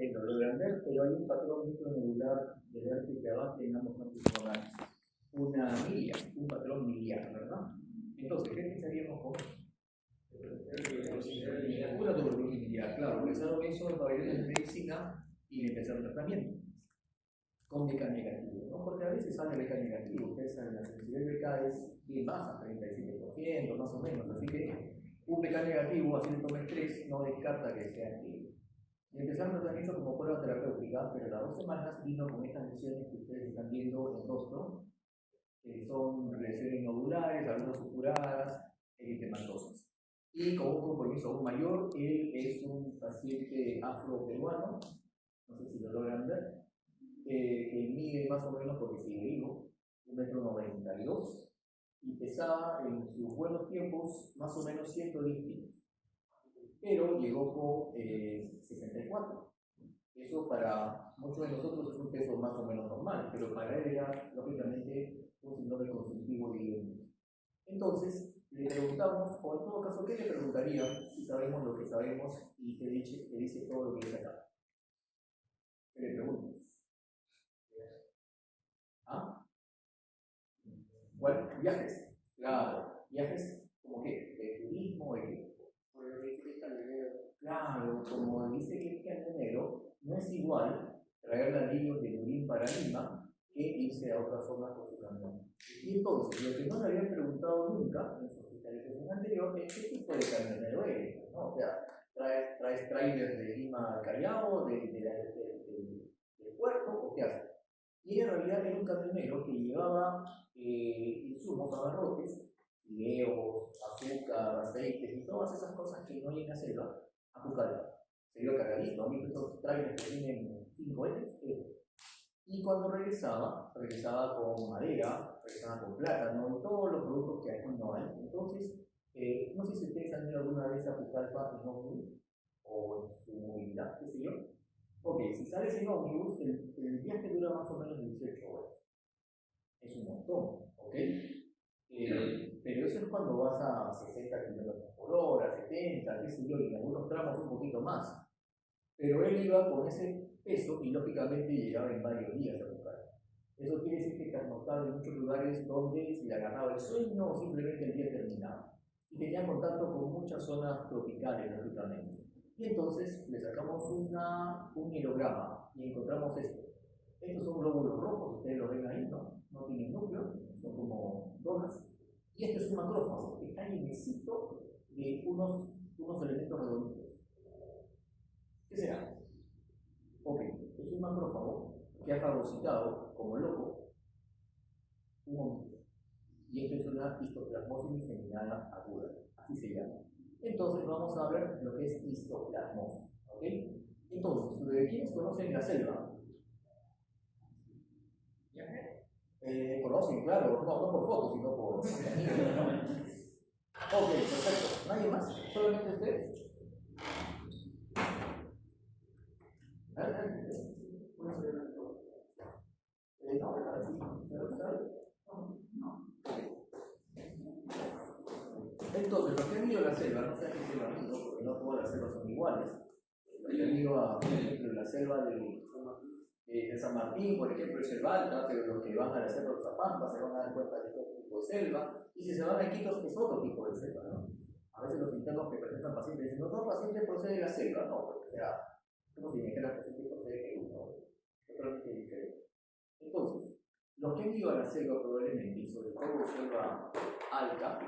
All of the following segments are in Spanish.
que lo logran ver, pero hay un patrón micronodular de vértice que abajo en ambos campos hormonales. Una milia, un patrón miliar, ¿verdad? Entonces, ¿qué pensaríamos con una tuberculosis miliar? Claro, pensaron eso en pabellones de medicina y le empezaron el tratamiento con BK negativo, ¿no? Porque a veces sale BK negativo, ustedes saben, la sensibilidad de BK es bien baja, 37%, más o menos, así que un BK negativo, asíntoma estrés, no descarta que sea activo. Y empezaron el tratamiento como prueba terapéutica, pero a las 2 semanas vino con estas lesiones que ustedes están viendo en el rostro, que son lesiones nodulares, algunas supuradas, eritematosas. Y con un compromiso aún mayor, él es un paciente afroperuano, no sé si lo logran ver, que mide más o menos, porque sigue vivo, 1,92 m, y pesaba en sus buenos tiempos más o menos 110 kilos, pero llegó con 64. Eso para muchos de nosotros es un peso más o menos normal, pero para él era lógicamente un síndrome consultivo de IBM. Entonces le preguntamos, o en todo caso, ¿qué le preguntaría si sabemos lo que sabemos y te dice todo lo que dice acá? ¿Qué le preguntas? ¿Ah? ¿Cuál? Viajes. Claro, viajes como que de turismo, de qué. Claro, como dice que es camionero, no es igual traer ladrillos de Lurín para Lima que irse a otra zona con su camión. Y entonces, lo que no le habían preguntado nunca en su hospitalización anterior es qué tipo de camionero eres, ¿no? O sea, traes trailers de Lima al Callao, del puerto, ¿o qué haces? Y en realidad era un camionero que llevaba insumos, abarrotes, fideos, azúcar, aceites y todas esas cosas que no hay en la selva, a Pucallpa. Se iba cargadito, a mí estos trailers que tienen 5 ejes. Y cuando regresaba con madera, regresaba con plátano y todos los productos que aquí no hay. Entonces, no sé si ustedes han ido alguna vez a Pucallpa en ómnibus o en su movilidad, qué sé yo. Ok, si sales en ómnibus, el viaje dura más o menos 18 horas. Es un montón, ¿ok? Pero eso es cuando vas a 60 km por hora, 70, qué sé yo, y en algunos tramos un poquito más. Pero él iba con ese peso y lógicamente llegaba en varios días a buscar. Eso quiere decir que pernoctaba en muchos lugares donde se le agarraba el sueño o simplemente el día terminaba. Y tenía contacto con muchas zonas tropicales, lógicamente. Y entonces le sacamos un hilograma y encontramos esto. Estos son glóbulos rojos, ustedes lo ven ahí, ¿no? No tienen núcleo, son como donas. Y este es un macrófago, que está llenecito de unos elementos redonditos. ¿Qué será? Ok, es un macrófago que ha fagocitado, como loco, un hongo. Y esto es una histoplasmosis diseminada aguda, así se llama. Entonces vamos a ver lo que es histoplasmosis. ¿Ok? Entonces, ¿quiénes conocen la selva? Conocen, claro, no por fotos, sino por... Ok, perfecto. ¿Nadie más? ¿Solamente ustedes? Entonces, los que han ido a la selva, no sé a qué selva han ido, porque no todas las selvas son iguales. Los que han ido a, por ejemplo, la selva de San Martín, por ejemplo, es selva alta, pero los que van a la selva de Zapampa se van a dar cuenta de que es otro tipo de selva, y si se van a Iquitos es otro tipo de selva, ¿no? A veces los internos que presentan pacientes dicen, no, paciente procede de la selva, no, porque o sea, como si me dijera paciente procede de uno, totalmente diferente. Entonces, los que han ido a la selva probablemente, y sobre todo selva alta,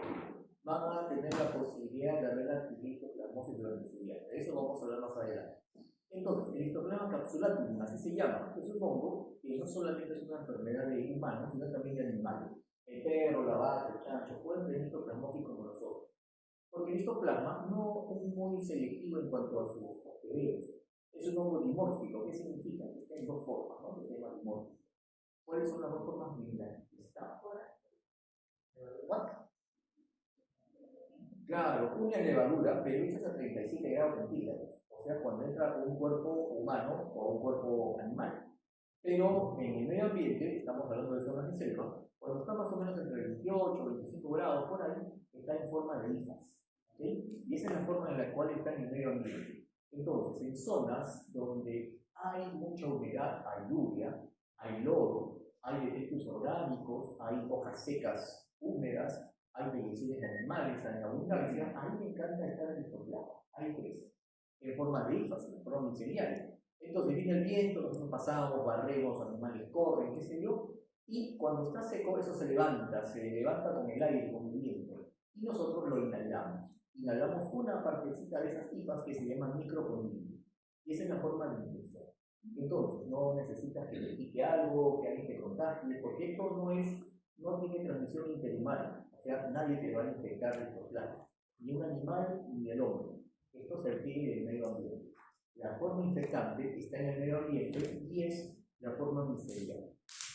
van a tener la posibilidad de haber adquirido histoplasmosis durante su viaje. De eso vamos a hablar más adelante. Entonces, el histoplasma capsulatum, así se llama, es un hongo que no solamente es una enfermedad de humanos, sino también de animales. El perro, la vaca, el chancho pueden tener histoplasmosis como nosotros. Porque el histoplasma no es muy selectivo en cuanto a sus hospederos. Es un hongo dimórfico. ¿Qué significa? Que está en dos formas, ¿no? Se llama dimórfico. ¿Cuáles son las dos formas milenarias? Está por ahí. Claro, una levadura, pero esta es a 37 grados centígrados. O sea, cuando entra un cuerpo humano o un cuerpo animal. Pero en el medio ambiente, estamos hablando de zonas de selva, cuando está más o menos entre 28 y 25 grados por ahí, está en forma de hifas. ¿Okay? Y esa es la forma en la cual está en el medio ambiente. Entonces, en zonas donde hay mucha humedad, hay lluvia, hay lodo, hay desechos orgánicos, hay hojas secas húmedas, hay vegetales animales, hay abundancia, a mí me encanta estar en estos lados, hay tres, en forma de énfasis, en forma micelial. Entonces viene el viento, nosotros pasamos, barremos, animales corren, qué sé yo, y cuando está seco eso se levanta con el aire, con el viento, y nosotros lo inhalamos. Inhalamos una partecita de esas hifas que se llaman microconilios, y esa es la forma de infección. Entonces, no necesitas que te pique algo, que alguien te contagie, porque esto no tiene transmisión interhumana, o sea, nadie te va a infectar de estos lados, ni un animal ni el hombre. Esto se adquiere del medio ambiente. La forma infectante está en el medio ambiente y es la forma micelial.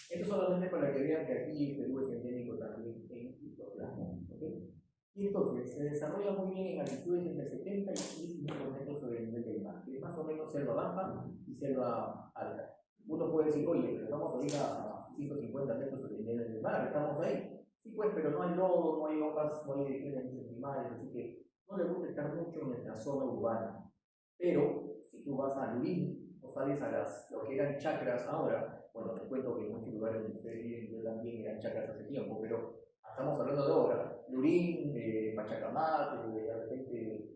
Esto solamente para que vean que aquí en Perú es endémico también en Histoplasma. ¿Okay? Y entonces se desarrolla muy bien en altitudes entre 70 y 15 metros sobre el nivel del mar, que es más o menos selva baja y selva alta. Uno puede decir, oye, pero estamos ahorita a 150 metros sobre el nivel del mar, estamos ahí. Sí, pues, pero no hay lodo, no hay hojas, no hay direcciones animales, así que no le gusta estar mucho en nuestra zona urbana. Pero si tú vas a Lurín o sales a lo que eran chacras ahora, bueno, te cuento que en muchos lugares donde ustedes viven yo también eran chacras hace tiempo, pero estamos hablando de ahora, Lurín, Pachacamac, de repente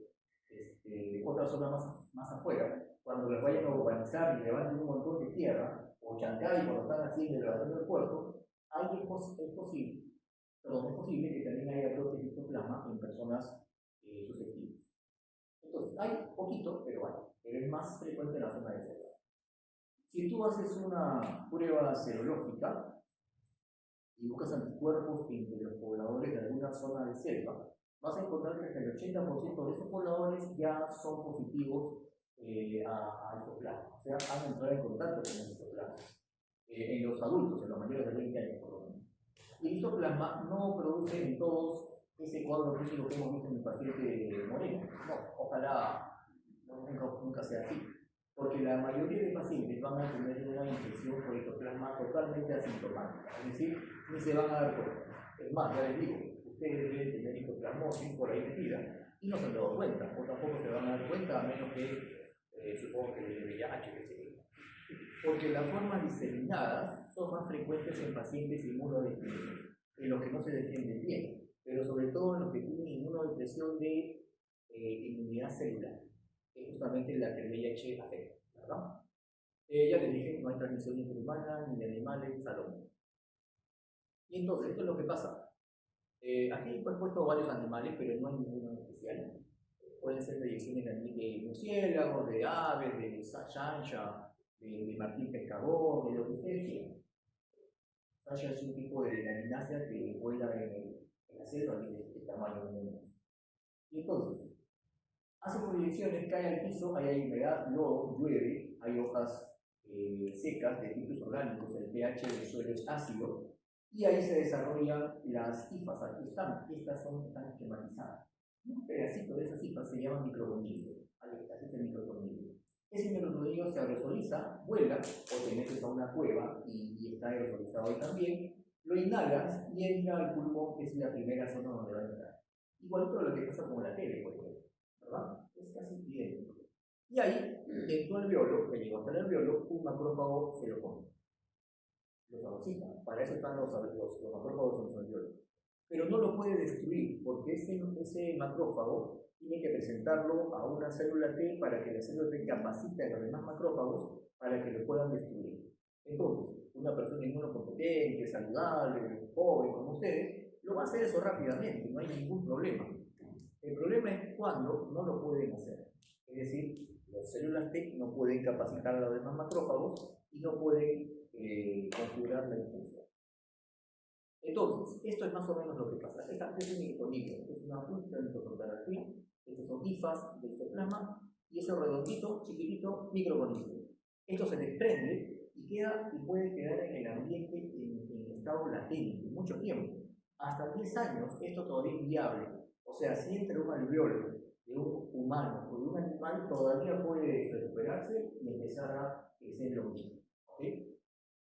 otras zonas más afuera, cuando les vayan a urbanizar y levanten un montón de tierra, o Chancay cuando están haciendo el levantamiento del puerto, ahí es posible que también haya brotes de histoplasma en personas susceptibles. Entonces, hay poquito, pero es más frecuente en la zona de selva. Si tú haces una prueba serológica y buscas anticuerpos entre los pobladores de alguna zona de selva, vas a encontrar que hasta el 80% de esos pobladores ya son positivos a histoplasma, o sea, han entrado en contacto con el histoplasma. En los adultos, en los mayores de 20 años por lo menos. Y el histoplasma no produce en todos ese cuadro clínico que hemos visto en el paciente moreno. No, ojalá nunca sea así. Porque la mayoría de pacientes van a tener una infección por histoplasma totalmente asintomática, es decir, ni se van a dar cuenta. Es más, ya les digo, ustedes deben tener histoplasmosis por ahí metida y no se han dado cuenta, o tampoco se van a dar cuenta a menos que, supongo que el VIH, que se porque las formas diseminadas son más frecuentes en pacientes inmunodeprimidos, en los que no se defienden bien, pero sobre todo en los que tienen inmunodepresión de inmunidad celular, que es justamente la que el VIH afecta, ¿verdad? Ya les dije que no hay transmisión interhumana ni de animales al hombre. Y entonces, ¿esto es lo que pasa? Aquí he puesto varios animales, pero no hay ninguno en especial. Pueden ser predicciones de murciélagos, de aves, de chancha, de martín pescador, de lo que ustedes quieran. Chancha es un tipo de laminácea que vuela en la selva de tamaño menos. Y entonces, hace proyecciones, cae al piso, ahí hay humedad, lodo, llueve, hay hojas secas de tipos orgánicos, el pH del suelo es ácido, y ahí se desarrollan las hifas. Aquí están, están esquematizadas. Un pedacito de esas hifas se llama microconilio. Ahí está, ese es el microconilio. Ese microconilio se aerosoliza, vuela, o te metes a una cueva y está aerosolizado ahí también, lo inhalas y entra al pulmón, que es la primera zona donde va a entrar. Igual todo lo que pasa con la tele, por ejemplo, ¿verdad? Es casi idéntico. Y ahí, dentro del alveolo, que llegó hasta el alveolo, un macrófago se lo come. Lo fagocita. Para eso están los macrófagos en los alveolos. Pero no lo puede destruir, porque ese macrófago tiene que presentarlo a una célula T para que la célula T capacite a los demás macrófagos para que lo puedan destruir. Entonces, una persona inmunocompetente, saludable, joven como ustedes, lo va a hacer eso rápidamente, no hay ningún problema. El problema es cuando no lo pueden hacer. Es decir, las células T no pueden capacitar a los demás macrófagos y no pueden configurar la infección. Entonces, esto es más o menos lo que pasa. Esta es un microconilio, es una ultrafotografía. Estos son hifas de histoplasma y ese redondito, chiquitito, microconilio. Esto se desprende y puede quedar en el ambiente en estado latente mucho tiempo. Hasta 10 años, esto todavía es viable. O sea, si entra un alveolo de un humano o de un animal, todavía puede recuperarse y empezar a crecer lo mismo. ¿Okay?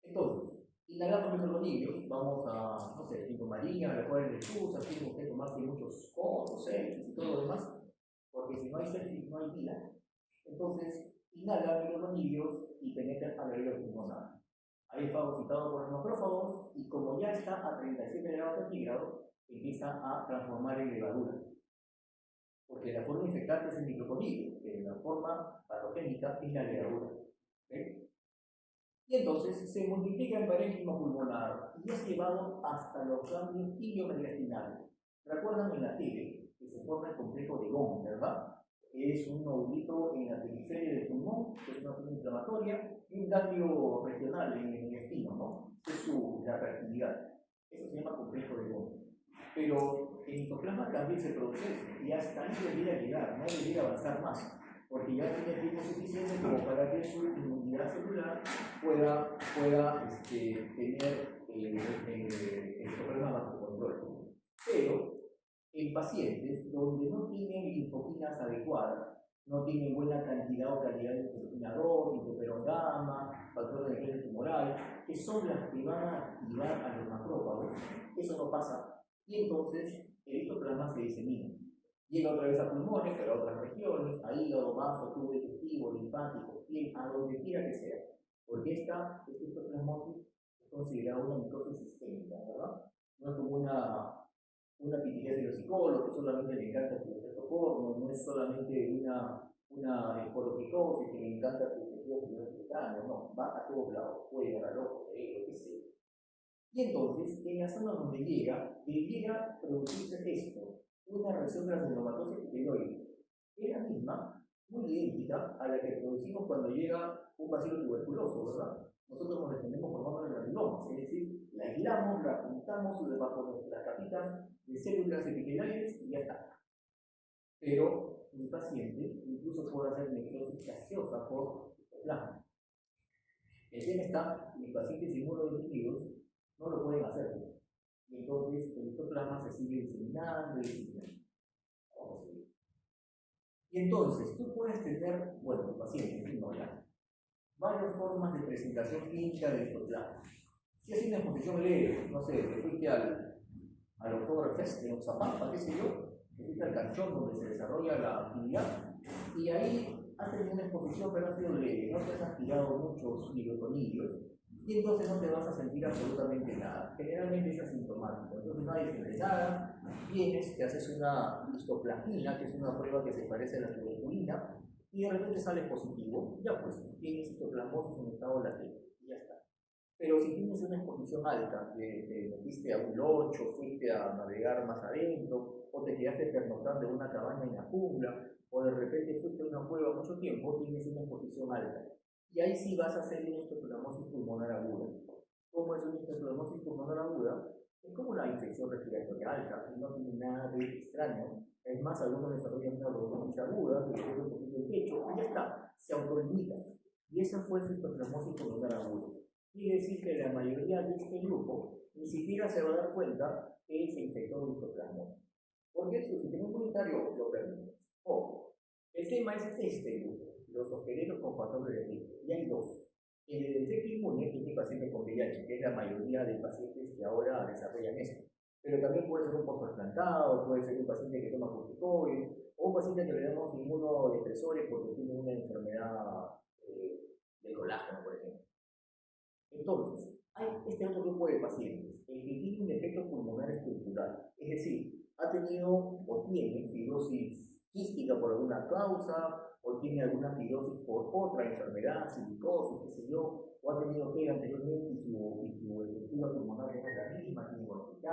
Entonces, inhalamos microconilios, vamos a, no sé, Tinto María, a la cual de lechuza, tiene que tomarse muchos costos, selfies y todo lo demás, porque si no hay selfies no hay vida. Entonces, inhala microtonillos y penetra al oído pulmonar. Ahí fue fagocitado por los macrófagos y como ya está a 37 grados centígrados, empieza a transformar en levadura. Porque la forma infectante es el microconillo, pero la forma patogénica es la levadura. ¿Okay? Y entonces se multiplica en parénquima pulmonar y es llevado hasta los ganglios iliomediastinales. ¿Recuerdan en la tele que se forma el complejo de Gón, verdad? Es un nodulito en la periferia del pulmón, que es una zona inflamatoria, y un ganglio regional en el intestino, ¿no? Es la reactividad. Eso se llama complejo de Gón. Pero el histoplasma también se produce y hasta ahí debería llegar, no debería avanzar más, porque ya tiene tiempo suficiente como para que su inmunidad celular pueda tener el histoplasma bajo control. Pero en pacientes donde no tienen linfoquinas adecuadas, no tienen buena cantidad o calidad de interleucina 2, interferón gamma, factores de riesgo tumoral, que son las que van a activar a los macrófagos, eso no pasa. Y entonces el histoplasma se disemina. Llega otra vez a pulmones, pero a otras regiones, a hígado, vaso, tubo digestivo, linfático, piel, a donde quiera que sea. Porque esta histoplasmosis es considerada una micosis sistémica, ¿verdad? No es como una pitiriasis de los psicólogos, que solamente le encanta tu efecto porno, no es solamente una esporoquicosis que le encanta tu tejido cutáneo, no, va a todos lados, puede llegar al ojo, cerebro, qué sé. Y entonces, en la zona donde llega, debiera producirse esto, una reacción granulomatosa epitelioide. Es la misma, muy idéntica a la que producimos cuando llega un bacilo tuberculoso, ¿verdad? Nosotros nos defendemos formando granulomas, es decir, la aislamos, la juntamos debajo de nuestras capitas de células epiteliales y ya está. Pero mi paciente incluso puede hacer necrosis gaseosa por histoplasma. El tema está, mis pacientes inmunodeprimidos no lo pueden hacer. Y entonces el histoplasma se sigue diseminando y diseminando. Vamos a seguir. Y entonces tú puedes tener, bueno, tu paciente, no ya, varias formas de presentación clínica del histoplasma. Si es una exposición leve, no sé, te fuiste al Oktoberfest en Oxapampa, qué sé yo, te fuiste al canchón donde se desarrolla la actividad, y ahí has tenido una exposición pero ha sido leve, no te has aspirado muchos microtonillos, y entonces no te vas a sentir absolutamente nada. Generalmente es asintomático, entonces nadie siente nada, vienes, te haces una histoplasmina, que es una prueba que se parece a la tuberculina, y de repente sale positivo, ya pues, tienes histoplasmosis en estado latente, y ya está. Pero si tienes una exposición alta, te metiste a un locho, fuiste a navegar más adentro, o te quedaste pernoctando en una cabaña en la jungla, o de repente fuiste a una cueva mucho tiempo, tienes una exposición alta. Y ahí sí vas a hacer una histoplasmosis pulmonar aguda. ¿Cómo es una histoplasmosis pulmonar aguda? Es como una infección respiratoria alta, y no tiene nada de extraño. Es más, algunos desarrollan una bronquitis aguda, que le un poquito el pecho, y ya está, se autolimita. Y esa fue su histoplasmosis pulmonar aguda. Quiere decir que la mayoría de este grupo ni siquiera se va a dar cuenta que se infectó de histoplasmosis. Porque su sistema inmunitario lo permite. Ojo, el tema es este grupo, los hospederos con factores de riesgo. Y hay dos. El de defecto inmune, que es el paciente con VIH, que es la mayoría de pacientes que ahora desarrollan esto. Pero también puede ser un post-trasplantado, puede ser un paciente que toma corticoides, o un paciente que le damos inmunodepresores porque tiene una enfermedad del colágeno, por ejemplo. Entonces, hay este otro grupo de pacientes, el que tiene un defecto pulmonar estructural, es decir, ha tenido o tiene fibrosis quística por alguna causa, o tiene alguna fibrosis por otra enfermedad, silicosis, qué sé yo, o ha tenido que anteriormente y su estructura pulmonar no es la misma, tiene bronquitis,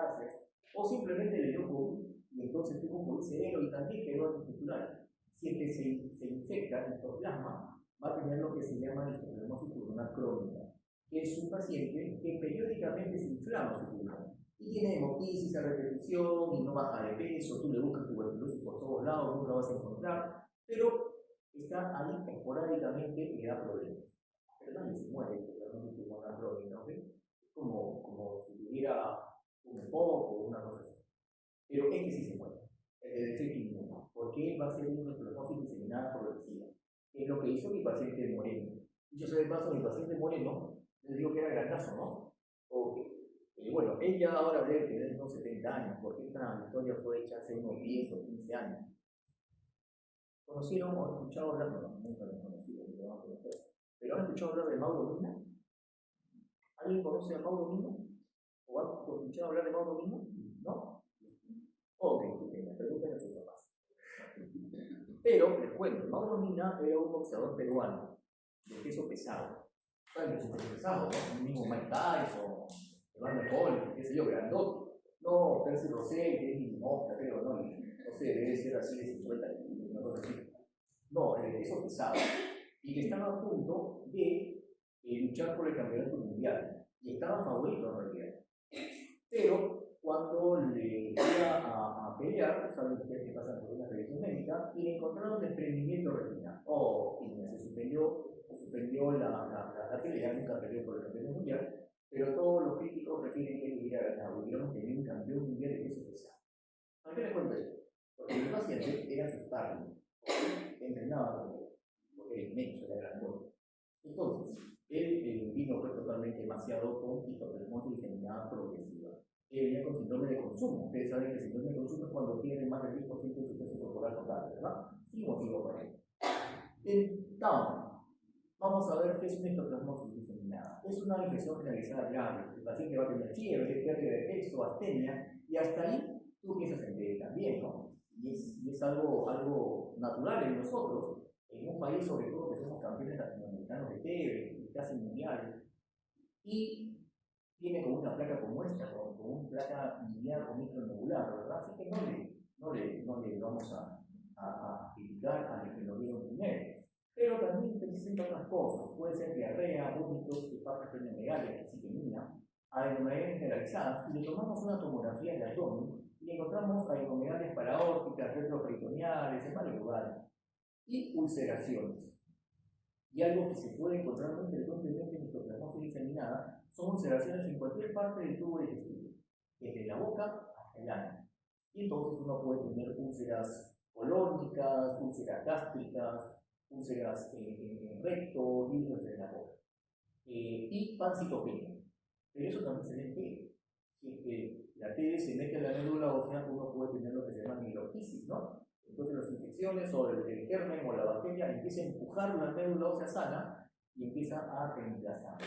o simplemente le dio COVID y entonces tuvo COVID severo y también quedó antiestructural. Si es que se infecta el histoplasma, va a tener lo que se llama histoplasmosis pulmonar crónica, que es un paciente que periódicamente se inflama su pulmón y tiene hemotisis a repetición y no baja de peso, tú le buscas tuberculosis por todos lados, nunca vas a encontrar, pero está ahí esporádicamente y le da problemas. Pero nadie se muere por la pulmonar crónica, ¿ok? Es como si tuviera un EPOC o una cosa así. Pero este sí se muere, el de defecto inmune, porque él va a ser una esclerosis diseminada progresiva, que es lo que hizo mi paciente Moreno. Dicho sea de paso, mi paciente Moreno, les digo que era grandazo, ¿no? Ok. Bueno, ella ahora debe tener unos 70 años, porque esta historia fue hecha hace unos 10 o 15 años. ¿Conocieron o han escuchado hablar? No, nunca lo han conocido, ni lo van a conocer. ¿Pero han escuchado hablar de Mauro Mina? ¿Alguien conoce a Mauro Mina? ¿O han escuchado hablar de Mauro Mina? ¿No? Ok, la pregunta es a sus papás. Pero les cuento, Mauro Mina era un boxeador peruano de peso pesado. ¿Saben qué es un peso pesado? ¿No? Un mismo Mike Tyson, Evander Holyfield, qué sé yo, grandote. No, Percy Rosé, que es mi mosca, creo, no, no sé, debe ser así de 50 kilos, una cosa así. No, el de peso pesado. Y que estaba a punto de luchar por el campeonato mundial. Y estaba favorito en realidad. Pero cuando le iba a pelear, saben ustedes que pasan por una revisión médica, y le encontraron desprendimiento retinal. Y se suspendió la pelea, nunca peleó por el campeonato mundial, pero todos los críticos refieren que él hubiera ganado, digamos que un campeón mundial de peso pesado. ¿Por qué les cuento esto? Porque el paciente era su partner, entrenaba con él, porque era inmenso, era grandote. Entonces, él vino pues totalmente demasiado con hipertermosis diseminada progresiva. Él venía con síndrome de consumo. Ustedes saben que el síndrome de consumo es cuando tiene más del 10% de su peso corporal total, ¿verdad? Sin motivo para él. Entonces, vamos a ver qué es una histoplasmosis diseminada. Es una infección generalizada grave. El paciente va a tener fiebre, pérdida de peso, astenia, y hasta ahí tú piensas en que también, ¿no? Y es algo natural en nosotros, en un país sobre todo que somos campeones latinoamericanos de TV, casi mundiales, y viene con una placa como esta, con una placa lineal o micronodular, ¿verdad? Así que no le vamos a criticar a los que lo vieron primero. Pero también presenta otras cosas, puede ser diarrea, vómitos, hepatosplenomegalia, ciclemia, adenomegalias generalizadas, y le tomamos una tomografía de abdomen y encontramos adenomegalias paraórticas, retroperitoneales, en varios lugares, y ulceraciones. Y algo que se puede encontrar muy frecuentemente en histoplasmosis diseminada son ulceraciones en cualquier parte del tubo digestivo, desde la boca hasta el ano. Y entonces uno puede tener úlceras colónicas, úlceras gástricas, úlceras en recto y úlceras en la boca. Y pancitopenia. Pero eso también se ve en T. Si la T se mete en la médula ósea, uno puede tener lo que se llama mielotisis, ¿no? Entonces las infecciones o el germen o la bacteria empieza a empujar la médula ósea sana y empieza a reemplazar.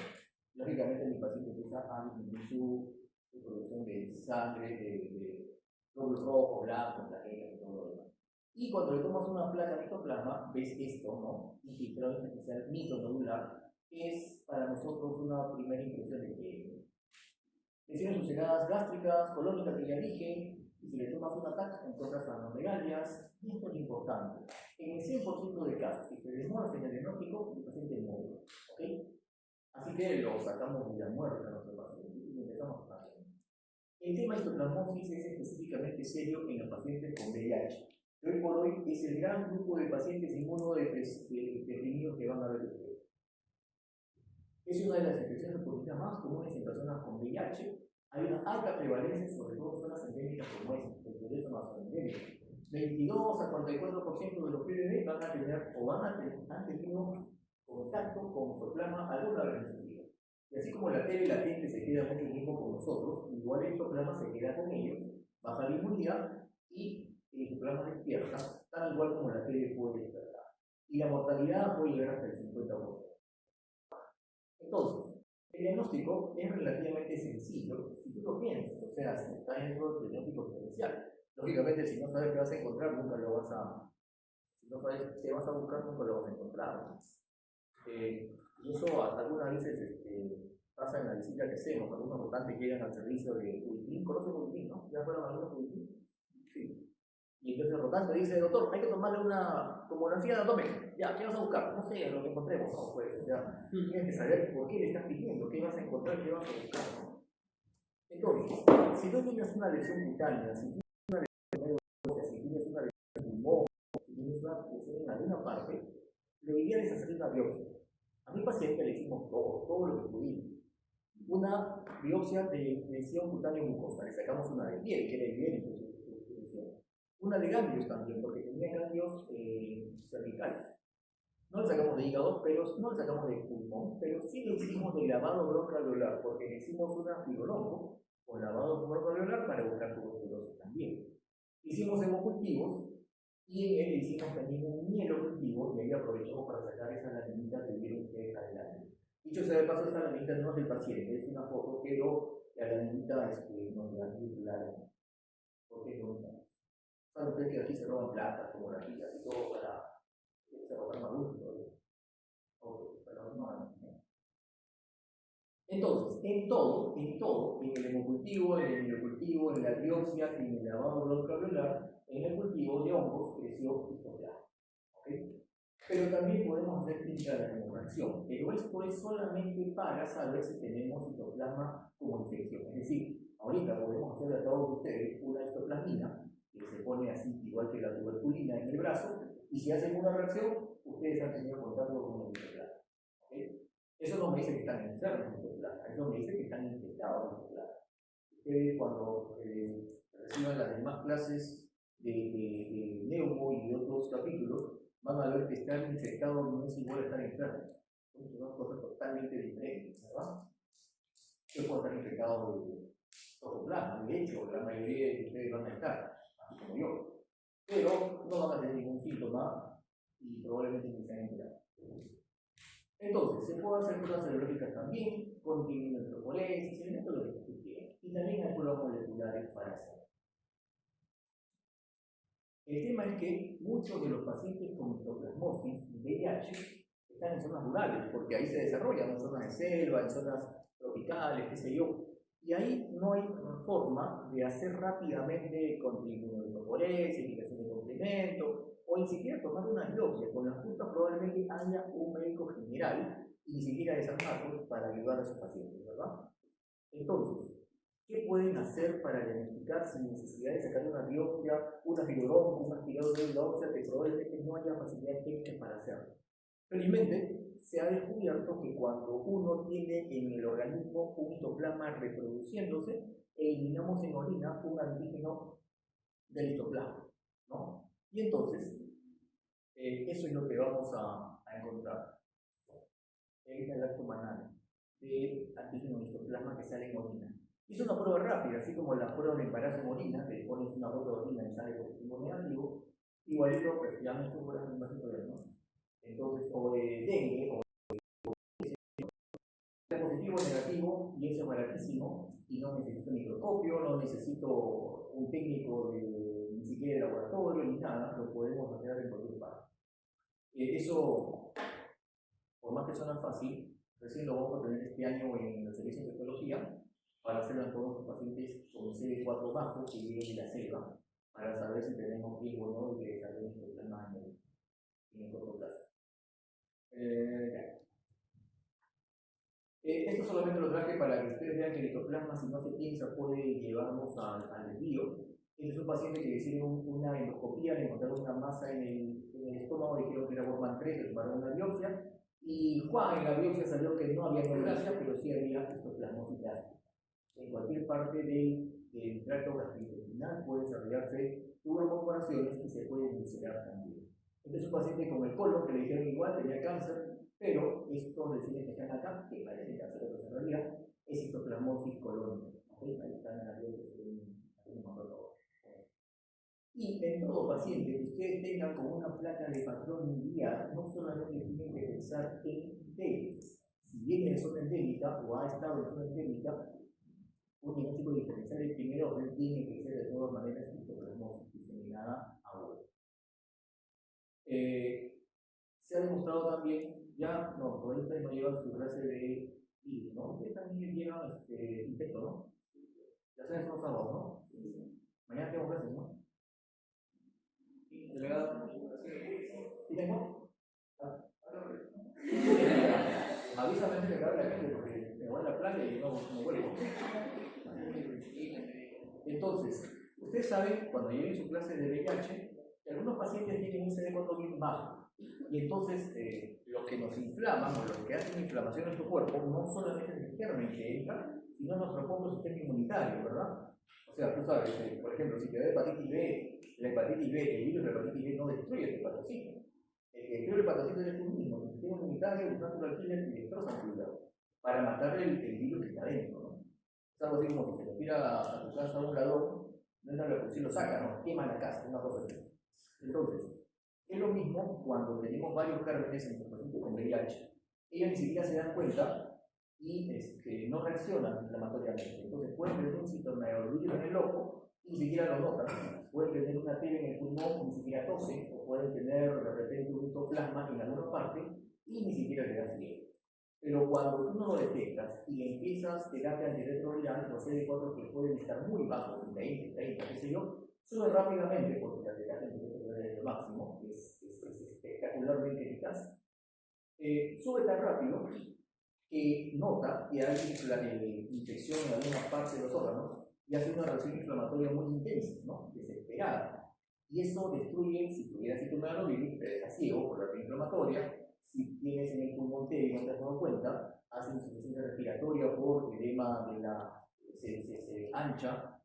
Lógicamente mi paciente empieza a disminuir su producción de sangre, de glóbulos rojos, blancos, plaquetas y todo lo demás. Y cuando le tomas una placa de histoplasma, ves esto, ¿no? Infiltrado especial micronodular, que es para nosotros una primera impresión de que lesiones ulceradas gástricas, colónicas que ya dije, y si le tomas un ataque encuentras adenomegalias, y esto es importante. En el 100% de casos, si te demoras en el diagnóstico, el paciente muere, ¿ok? Así que lo sacamos de la muerte a nuestro paciente y empezamos a hacer. El tema de histoplasmosis es específicamente serio en los pacientes con VIH. Hoy por hoy es el gran grupo de pacientes inmunodeprimidos que van a ver ustedes. Es una de las infecciones oportunistas más comunes en personas con VIH. Hay una alta prevalencia, sobre todo en zonas endémicas como esta, el derecho más endémico. 22 a 44% de los PBD van a tener o han tenido contacto con histoplasma alguna vez en su vida. Y así como la tele latente se queda mucho tiempo con nosotros, igual el histoplasma se queda con ellos, baja la inmunidad y el histoplasma despierta, tan igual como la tele puede despertar. Y la mortalidad puede llegar hasta el 50%. Entonces, el diagnóstico es relativamente sencillo si tú lo piensas, o sea, si está dentro del diagnóstico diferencial. Lógicamente, si no sabes qué vas a encontrar, nunca lo vas a. Si no sabes qué vas a buscar, nunca lo vas a encontrar. Y eso algunas veces pasa en la visita que hacemos. Algunos votantes llegan al servicio de Wikileaks, ¿conocen Wikileaks, no? ¿Ya fueron algunos Wikileaks? Sí. Y entonces el rotante dice, doctor, hay que tomarle una tomografía de abdomen. Ya, ¿qué vas a buscar? No sé, lo que encontremos. No, pues, ya. Tienes que saber por qué le estás pidiendo, qué vas a encontrar, qué vas a buscar, ¿no? Entonces, si tú tienes una lesión cutánea, si tienes una lesión de si tienes una lesión de pulmón, si tienes una lesión en alguna parte, lo ideal es hacer una biopsia. A mi paciente le hicimos todo lo que pudimos. Una biopsia de lesión cutánea mucosa, le sacamos una de piel, que era evidente su lesión. Una de ganglios también, porque tenía ganglios cervicales. No le sacamos de hígado, pero no le sacamos de pulmón, pero sí le hicimos de lavado broncoalveolar, porque le hicimos una fibrolongo con lavado broncoalveolar para buscar tuberculosis también. Hicimos hemocultivos Y en él hicimos también un mielocultivo y ahí aprovechamos para sacar esas laminitas que vieron ustedes adelante. Dicho sea de paso, esta laminita no es del paciente, es una foto, pero la laminita nos la claro, porque es bonita. Saben ustedes que aquí se roban plata, fotografías y todo para se roban maduros todavía. Pero no. Entonces, en el hemocultivo, en el miocultivo, en la biopsia, en el lavado broncoalveolar, en el cultivo de hongos creció histoplasma. ¿Okay? Pero también podemos hacer técnica de remodelación, pero esto es solamente para saber si tenemos histoplasma como infección. Es decir, ahorita podemos hacer a todos ustedes una histoplasmina que se pone así, igual que la tuberculina en el brazo, y si hacen una reacción, ustedes han tenido contacto con el histoplasma. ¿Okay? Eso no me dice que están enfermos de histoplasma, eso me dice que están infectados de histoplasma. Ustedes cuando reciban las demás clases de neumo y de otros capítulos, van a ver que estar infectado no es igual a estar enfermo. Son dos cosas totalmente diferentes, ¿verdad? Yo puedo estar infectado de toxoplasma, de hecho, la mayoría de ustedes van a estar, así como yo. Pero no van a tener ningún síntoma y probablemente ni sean enterados. Entonces, se puede hacer pruebas serológicas también, con inmunohistoporesis, el método que tú quieras. Y también hay pruebas moleculares para hacer. El tema es que muchos de los pacientes con histoplasmosis y VIH están en zonas rurales, porque ahí se desarrollan en zonas de selva, en zonas tropicales, qué sé yo. Y ahí no hay forma de hacer rápidamente con inmunohistoporesis, indicación de complemento, o ni siquiera tomar una biopsia. Con la justa probablemente haya un médico general y ni siquiera de San Marcos para ayudar a esos pacientes, ¿verdad? Entonces, ¿qué pueden hacer para diagnosticar sin necesidad de sacar una biopsia, una fibroronco, un aspirado de biopsia que probablemente no haya facilidad técnica para hacerlo? Felizmente, se ha descubierto que cuando uno tiene en el organismo un histoplasma reproduciéndose, eliminamos en orina un antígeno del histoplasma, ¿no? Y entonces, eso es lo que vamos a encontrar. Es el acto banal de antígeno de histoplasma que sale en orina. Es una prueba rápida, así como la prueba de embarazo en orina, que le pones una gota de orina y sale positivo o negativo, igualito, pues ya no estuvo la misma situación, ¿no? Entonces, o de dengue, o de positivo o negativo, y eso es baratísimo, y no necesito microscopio, no necesito un técnico ni siquiera de laboratorio, ni nada, lo podemos hacer en cualquier parte. Eso, por más que suena fácil, recién lo vamos a tener este año en el servicio de tecnología, para hacerlo en todos los pacientes con CD4 bajo que viven en la selva, para saber si tenemos riesgo o no de que desarrollen histoplasma en el corto plazo. Esto solamente lo traje para que ustedes vean que el histoplasma, si no se piensa, puede llevarnos al desvío. Este es un paciente que le hicieron una endoscopía, le encontraron una masa en el estómago, dijeron que era Borman 3, le tomaron una biopsia, y Juan en la biopsia salió que no había neoplasia, pero sí había histoplasmosis gástrica. En cualquier parte del tracto gastrointestinal puede desarrollarse tuberculoparaciones y se pueden ulcerar también. Este es un paciente con el colon que le dijeron igual, tenía cáncer, pero estos lesiones que están acá, que parecen cáncer, pero en realidad es histoplasmosis colónica. ¿Okay? Ahí están en la biopsia, y en todo paciente que ustedes tengan con una placa de patrón mundial, no solamente tienen que pensar en DELES. Si viene de zona endémica o ha estado en zona endémica, un diagnóstico diferencial de primer orden tiene que ser de todas maneras histoplasmosis diseminada aguda. Se ha demostrado también, ya, no, por ahí ustedes no llevan su clase de virus, ¿no? Ustedes también llevan infecto, ¿no? Ya saben, son sábados, ¿no? Mañana tengo clases, ¿no? ¿Delegado? ¿Sí tengo? Avísame antes de que acabe la clase porque me voy a la playa y no vuelvo. Entonces, ustedes saben, cuando lleguen su clase de VIH, que algunos pacientes tienen un CD4 bien bajo. Y entonces, los que nos inflaman o los que hacen inflamación en su cuerpo no solamente es el germen que entra, sino nuestro propio sistema inmunitario, ¿verdad? O sea, tú sabes, por ejemplo, si te da hepatitis B, la hepatitis B, el virus de la hepatitis B no destruye el hepatocito. El que destruye el hepatocito es tú mismo, tu sistema inmunitario, el natural killer y destroza tu hígado para matar el virus que está dentro, ¿no? Es algo así como que se le tira a tu casa un ladrón, no entra la policía y lo saca, no, quema la casa, una cosa así. Entonces, es lo mismo cuando tenemos varios gérmenes en pacientes con VIH. Ellos ni siquiera se dan cuenta y no reaccionan inflamatoriamente. Entonces pueden tener un citomegalovirus en el ojo y ni siquiera lo notan. Pueden tener una TB en el pulmón y ni siquiera tosen, o pueden tener de repente un histoplasma en alguna parte y ni siquiera le da fiebre. Pero cuando tú no lo detectas y empiezas terapia antirretroviral, los CD4 que pueden estar muy bajos, en 20, 30, qué sé yo, sube rápidamente porque la terapia antirretroviral es lo máximo, es espectacularmente eficaz. Sube tan rápido que nota que hay infección en algunas partes de los órganos y hace una reacción inflamatoria muy intensa, ¿no? Desesperada. Y eso destruye, si tuvieras citomegalovirus, te deja ciego por la reacción inflamatoria. Si tienes en el pulmón TB y no te has dado cuenta, hace insuficiencia respiratoria por edema de la. Se ancha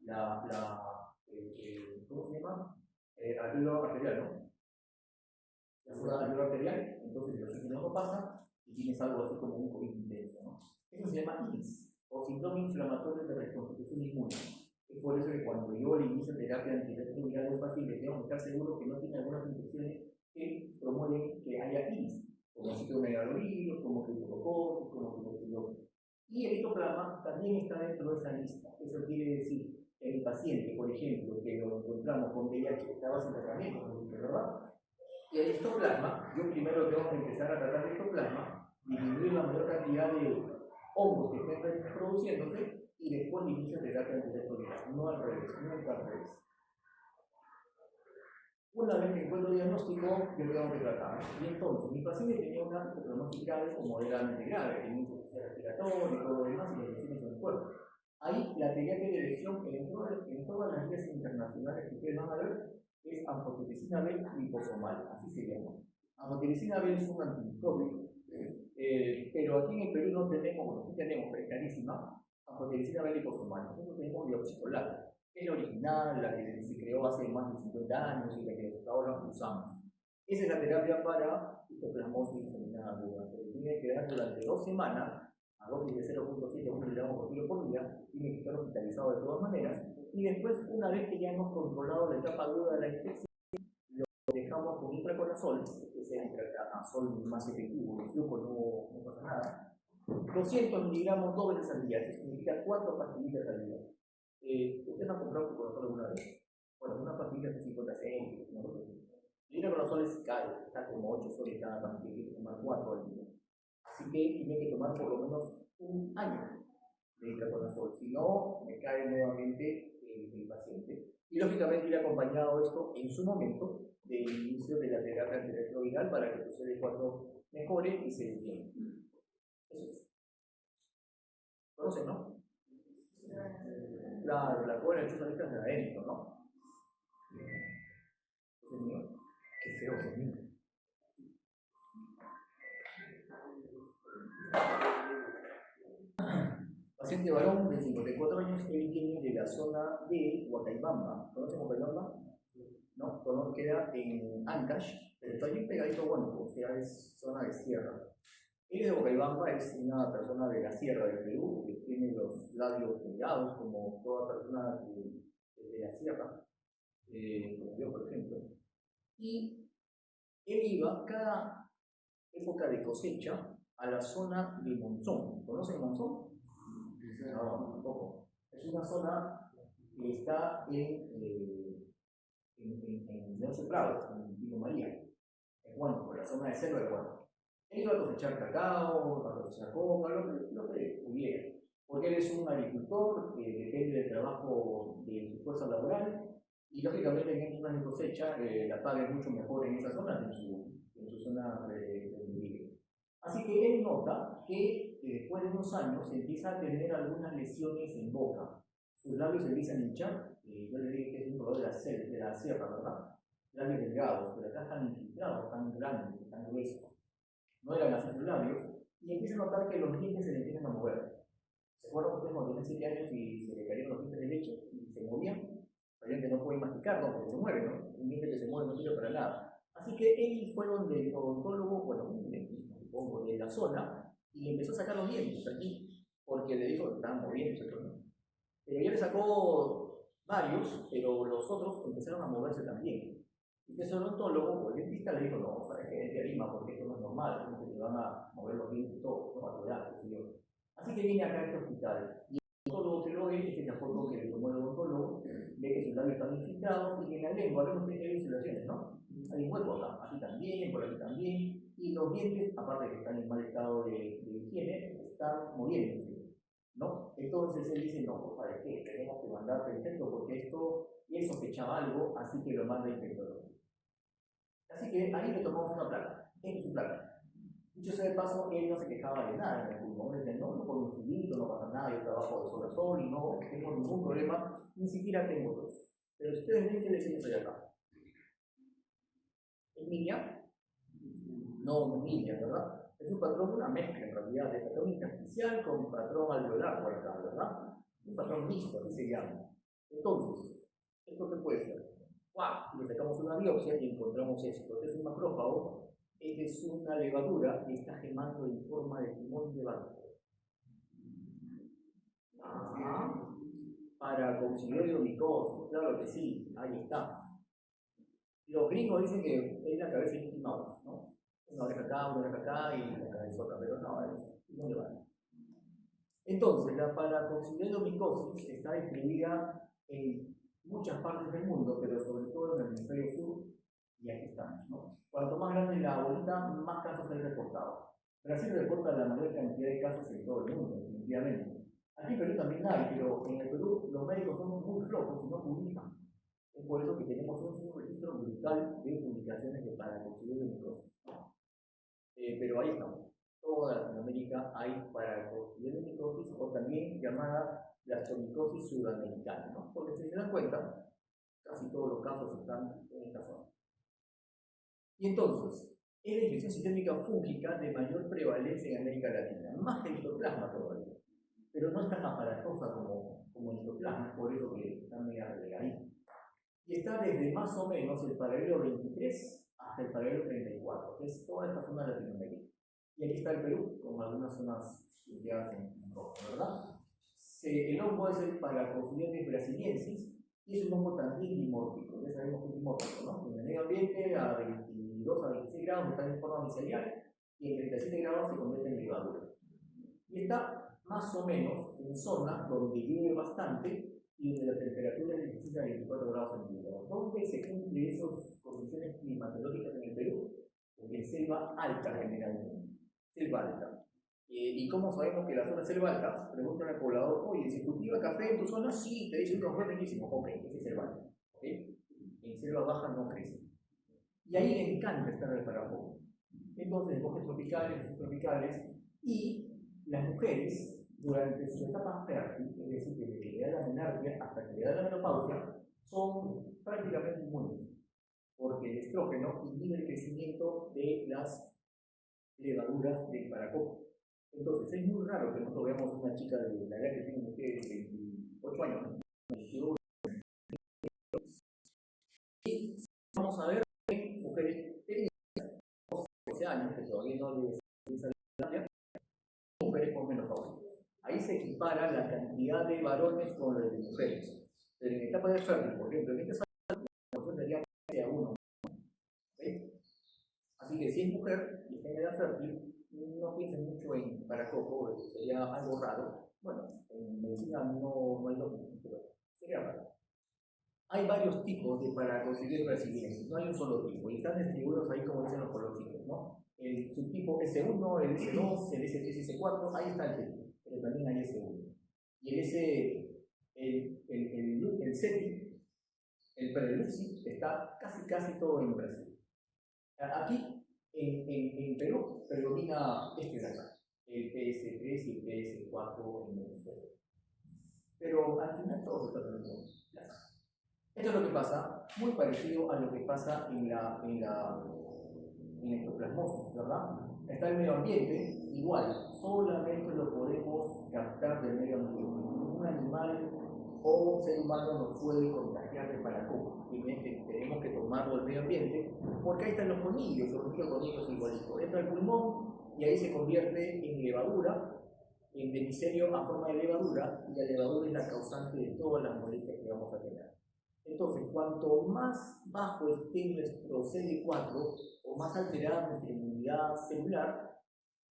¿cómo se llama? Arteria arterial, ¿no? La zona arterial arterial, entonces el oxígeno no pasa y tienes algo así como un COVID intenso, ¿no? Eso se llama INS, o síndrome inflamatorio de reconstitución inmune. Es por eso que cuando yo le inicio terapia antirretroviral a los pacientes, tengo que estar seguro que no tiene algunas infecciones que promueven que haya INS, como citomegalovirus, como criptococcus, como tuberculosis. Y el histoplasma también está dentro de esa lista. Eso quiere decir que el paciente, por ejemplo, que lo encontramos con VIH, que estaba sin tratamiento, ¿verdad? Y el histoplasma, yo primero tengo que empezar a tratar el histoplasma, disminuir la mayor cantidad de hongos que estén reproduciéndose y después inicio terapia antirretroviral, no al revés, nunca al revés. Una vez que encuentro diagnóstico, yo tengo que tratar. Y entonces, mi paciente tenía una hipoprognosis grave o moderadamente grave, tenía insuficiencia respiratoria y todo lo demás, y las lesiones en el cuerpo. Ahí la terapia de elección en todas las guías internacionales que ustedes van a ver es anfotericina B liposomal, así se llama. Anfotericina B es un antimicótico, pero aquí en el Perú no tenemos, bueno, sí tenemos, pero es carísima, anfotericina B liposomal. Nosotros tenemos dioxicolato, que es la original, la que se creó hace más de 50 años y la que ahora usamos. Esa es la terapia para histoplasmosis diseminada aguda. Se tiene que dar durante 2 semanas a dosis de 0.7 miligramos por kilo por día, tiene que estar hospitalizado de todas maneras, y después, una vez que ya hemos controlado la etapa aguda de la infección, lo dejamos con intraconazol, que es el intranasol más efectivo, el flujo no pasa nada, 200 miligramos 2 veces al día, eso significa 4 pastillitas al día. ¿Ustedes han comprado intraconazol alguna vez? Bueno, una pastilla de 50 céntimos, ¿no? El intraconazol es caro, está como 8 soles cada pastilla, hay que tomar 4 al día. Así que tiene que tomar por lo menos un año de intraconazol, si no, me cae nuevamente el paciente. Y lógicamente ir acompañado esto en su momento del inicio de la terapia antirretroviral para que su CD4 mejore y se detiene. Eso es. ¿Conocen, no? Claro, la cola de chusa de adentro, ¿no? ¿Es mío? Qué feo es mío. Paciente varón de 54 años, él viene de la zona de Huacaybamba. ¿Conocen Huacaybamba? No, queda en Ancash, pero está bien pegadito a Huánuco, o sea, es zona de sierra. Él de Huacaybamba es una persona de la sierra del Perú, que tiene los labios delgados, como toda persona de la sierra, como yo, por ejemplo. Y él iba cada época de cosecha a la zona de Monzón. ¿Conocen Monzón? No, tampoco. Es una zona que está en Leoncio Prado, en Pico María, en Huánuco, la zona de selva de Huánuco. Él iba a cosechar cacao, a cosechar coca, lo que pudiera. Porque él es un agricultor que depende del trabajo de su fuerza laboral y lógicamente en épocas de cosecha la paga es mucho mejor en esa zona que en su zona de vive. Así que él nota que después de unos años empieza a tener algunas lesiones en boca. Sus labios se empiezan a hinchar, yo le dije que es un dolor de la sierra, ¿verdad? Labios delgados, pero acá están infiltrados, tan grandes, tan gruesos. No eran así sus labios, y empieza a notar que los dientes se le empiezan a mover. ¿Se acuerdan ustedes cuando tenían 7 años y se le cayeron los dientes de leche y se movían? Obviamente no pueden masticar, ¿no? Porque se mueve, ¿no? Un diente que se mueve no sirve para nada. Así que él fue donde el odontólogo, bueno, un dentista, supongo, de la zona, y le empezó a sacar los dientes aquí, porque le dijo que estaban moviendo, ¿no? Pero ya le sacó varios, pero los otros empezaron a moverse también. Y ese odontólogo o el dentista le dijo, no, sabes que es de Arima porque esto no es normal, como que te van a mover los dientes todos, no va a cuidar, qué sé yo. Así que viene acá a este hospital. Y el odontólogo que lo ve, esta es la foto que le tomó el odontólogo, ve que sus labios están infiltrados y que en la lengua, vemos que hay insulaciones, ¿no? Hay un hueco acá, aquí también, por aquí también, y los dientes, aparte de que están en mal estado de higiene, están moviéndose, ¿no? Entonces él dice, no, pues ¿sabes qué? Tenemos que mandarte el infecto porque esto, y él sospechaba algo, así que lo manda el infectólogo. Así que ahí le tomamos una placa, en su placa. Dicho sea de paso, él no se quejaba de nada en el pulmón, él decía, no por un filito, no pasa nada, yo trabajo de sol a sol y no tengo ningún problema, ni siquiera tengo tos. Pero ustedes ven que le siento acá. ¿Emilia? No, Emilia, ¿verdad? Es un patrón, una mezcla en realidad, de patrón intersticial con patrón alveolar por acá, ¿verdad? Un patrón mixto, así se llama. Entonces, ¿esto qué puede ser? ¡Wow! Le sacamos una biopsia y encontramos esto. Es un macrófago, es una levadura que está gemando en forma de timón de barco. Ajá. Para conciliar micosis, claro que sí, ahí está. Los gringos dicen que es la cabeza de Mickey Mouse, ¿no? Una oreja acá y la cabezota, pero no, es timón de barco. Entonces, la paracoccidiomicosis está distribuida en muchas partes del mundo, pero sobre todo en el hemisferio sur, y aquí estamos, ¿no? Cuanto más grande la bolita, más casos hay reportados. Brasil reporta la mayor cantidad de casos en todo el mundo, definitivamente. Aquí en Perú también hay, pero en el Perú los médicos son muy flojos y no publican. Es por eso que tenemos un registro brutal de publicaciones de paracoccidiomicosis. Pero ahí estamos. Toda Latinoamérica hay paracoccidiomicosis o también llamada blastomicosis sudamericana, ¿no? Porque si se dan cuenta, casi todos los casos están en esta zona. Y entonces, es la infección sistémica fúngica de mayor prevalencia en América Latina, más que el histoplasma todavía, pero no es tan aparatosa como el histoplasma, por eso que está media relegada. Y está desde más o menos el paralelo 23 hasta el paralelo 34, que es toda esta zona de Latinoamérica. Y aquí está el Perú, con algunas zonas ya en rojo, ¿verdad? El hongo es el Paracoccidioides brasiliensis, y es un hongo también dimórfico. Ya sabemos que es dimórfico, ¿no? En el medio ambiente a 22 a 26 grados está en forma micelial y en 37 grados se convierte en levadura. Y está más o menos en zonas donde llueve bastante y donde la temperatura es de 16 a 24 grados centígrados. ¿Dónde se cumplen esas condiciones climatológicas en el Perú? En selva alta generalmente. Selva alta. ¿Y cómo sabemos que la zona es selva alta? Preguntan al poblador, oye, ¿se cultiva café en tu zona? Sí, te dice un café riquísimo. Ok, ese es selva alta. ¿Okay? En selva baja no crece. Y ahí le encanta estar en el Paraguay. Entonces, en bosques tropicales, subtropicales, y las mujeres, durante su etapa fértil, es decir, desde que le da la menarquia hasta que le da la menopausia, son prácticamente inmunes, porque el estrógeno inhibe el crecimiento de las levaduras del paracoco. Entonces, es muy raro que nosotros veamos una chica de la edad que tiene ustedes, 28 años, y vamos a ver mujeres de 12 años que todavía no les mujeres con menopausia. Ahí se equipara la cantidad de varones con la de mujeres. Pero en etapa de fértil, por ejemplo, en este caso, la proporción sería 7 a 1. ¿Okay? Así que si es mujer y está en edad fértil, no piensen mucho en paracoco, sería algo raro. Bueno, en medicina no hay documento, pero sería raro. Hay varios tipos de paracoccidioides brasilienses, no hay un solo tipo, y están distribuidos ahí como dicen los colorcitos, ¿no? El subtipo S1, el S2, el S3, S4, ahí está el tipo, pero también hay S1. Y el CETI, el Preluxi, está casi todo en Brasil. Aquí, en Perú, predomina este de acá, el PS3 y el PS4 en Venezuela. Pero al final todos están en el mundo. Esto es lo que pasa, muy parecido a lo que pasa en la ectoplasmosis, ¿verdad? Está el medio ambiente, igual, solamente lo podemos captar del medio ambiente. Un animal o ser humano nos puede contagiar de paracoco. Y tenemos que tomarlo del medio ambiente, porque ahí están los colmillos son igualitos. Entra el pulmón y ahí se convierte en levadura, en demicelio a forma de levadura, y la levadura es la causante de todas las molestias que vamos a tener. Entonces, cuanto más bajo esté nuestro CD4 o más alterada nuestra inmunidad celular,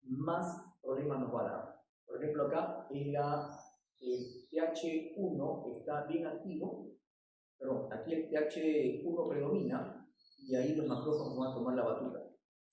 más problemas nos va a dar. Por ejemplo, acá el TH1 está bien activo, perdón, aquí el TH1 predomina y ahí los macrófagos van a tomar la batuta.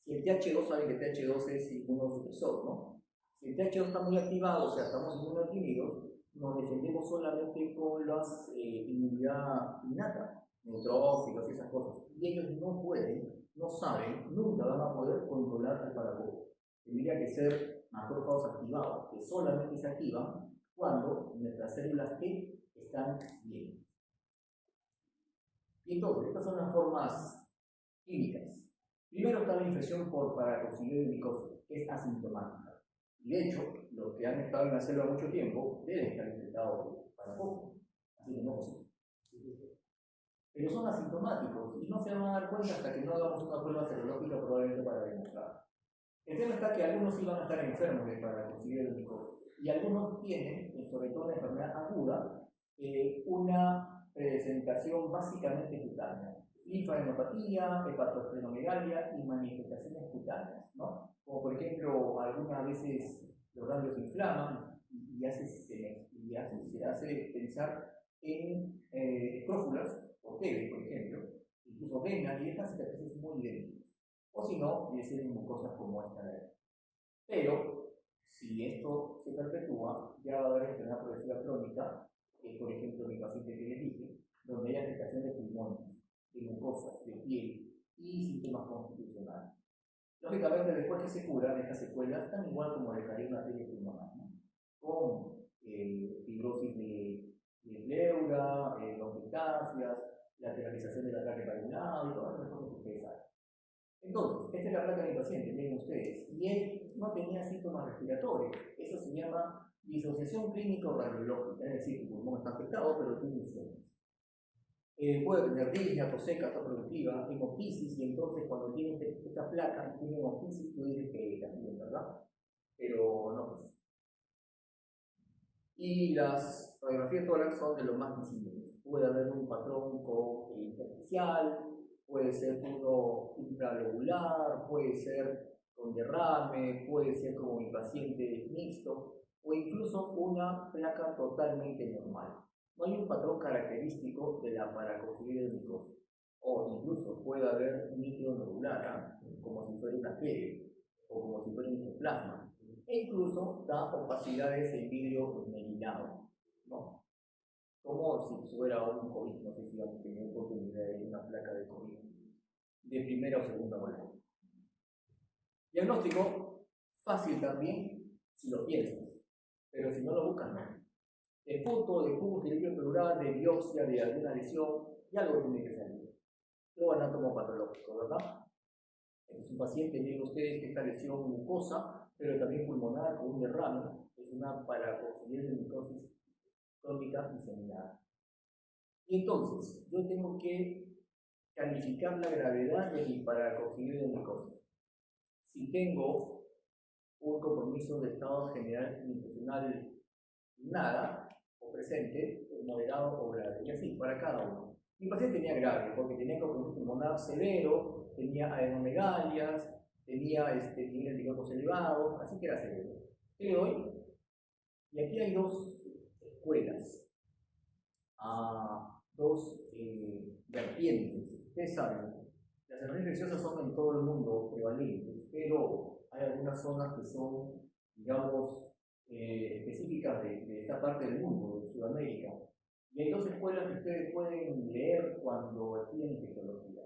Si el TH2, saben que el TH2 es inmunosupresor, ¿no? Si el TH2 está muy activado, o sea, estamos inmunodeprimidos, nos defendemos solamente con la inmunidad innata, neutrófilos y esas cosas. Y ellos no pueden, no saben, nunca van a poder controlar al paracoco. Tendría que ser macrófagos activados, que solamente se activan cuando nuestras células T están bien. Y entonces, estas son las formas clínicas. Primero está la infección por paracoccidioides micosis, que es asintomática. Y de hecho, los que han estado en la selva mucho tiempo deben estar infectados por paracoco. Así que no es posible. Pero son asintomáticos y no se van a dar cuenta hasta que no hagamos una prueba serológica probablemente para demostrar. El tema está que algunos sí van a estar enfermos de paracoccidioides micosis y algunos tienen, sobre todo en enfermedad aguda, una presentación básicamente cutánea. Linfadenopatía, hepatosplenomegalia y manifestaciones cutáneas, ¿no? Como por ejemplo, algunas veces los ganglios se inflaman y se hace pensar en escrófulas o TB, por ejemplo, incluso venas y estas cicatrices muy lentas. O si no, debe ser en mucosas como esta de aquí. Pero, si esto se perpetúa, ya va a haber enfermedad progresiva crónica, por ejemplo, mi paciente que les dije, donde hay afectación de pulmones, de mucosas, de piel y síntomas constitucionales. Lógicamente, después que se cura, deja secuelas tan igual como dejaría una arteria pulmonar, ¿no? Con fibrosis de pleura, bronquiectasias, lateralización del ataque valvular y todas las cosas que ustedes saben. Entonces, esta es la placa del paciente, miren ustedes, y él no tenía síntomas respiratorios. Eso se llama disociación clínico-radiológica, es decir, el pulmón está afectado, pero tiene síntomas. Puede tener disnea, tos seca, tos productiva, hemoptisis, y entonces cuando tiene esta placa, tiene hemoptisis, tú dices que también, ¿verdad? Pero no, pues. Y las radiografías de tórax son de lo más visibles. Puede haber un patrón intersticial, puede ser uno intralobular, puede ser con derrame, puede ser como mi paciente mixto, o incluso una placa totalmente normal. No hay un patrón característico de la paracoccidioides micosis. O incluso puede haber un micronodular, como si fuera una fiebre, o como si fuera un microplasma. E incluso da opacidades en vidrio melinado, ¿no? Como si fuera un COVID, no sé si han tenido oportunidad de ver una placa de COVID de primera o segunda ola. Diagnóstico fácil también si lo piensas, pero si no lo buscas, no. De punto, de pus, de líquido pleural, de biopsia, de alguna lesión, ya algo tiene que salir. Lo van a tomar patológico, ¿verdad? Es un paciente, miren ustedes que esta lesión mucosa, pero también pulmonar con un derrame, es una paracoccidioides micosis crónica diseminada. Y entonces, yo tengo que calificar la gravedad de mi paracoccidioides micosis. Si tengo un compromiso de estado general nutricional nada, o presente, moderado o grave, y así para cada uno. Mi paciente tenía grave, porque tenía compromiso pulmonar severo, tenía adenomegalias, tenía niveles de glucos elevados, así que era severo. ¿Qué le doy? Y aquí hay dos escuelas, dos vertientes. Ustedes saben, las enfermedades infecciosas son en todo el mundo prevalentes, pero hay algunas zonas que son, digamos, específicas de esta parte del mundo, de Sudamérica. Y hay dos escuelas que ustedes pueden leer cuando estudian infectología.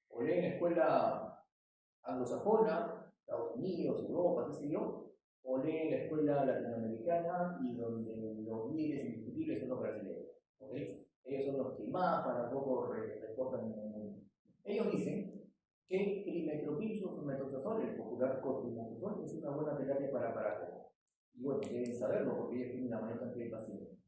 O leen la escuela anglosajona, Estados Unidos, Europa, qué sé yo, o leen la escuela latinoamericana y donde los líderes indiscutibles son los brasileños. ¿Okay? Ellos son los que más para poco reportan en el mundo. Ellos dicen que el metropilso metronidazol, el popular cotrimazol, es una buena terapia para paracoco. Y bueno, deben saberlo porque ellos tienen la mayor cantidad de pacientes.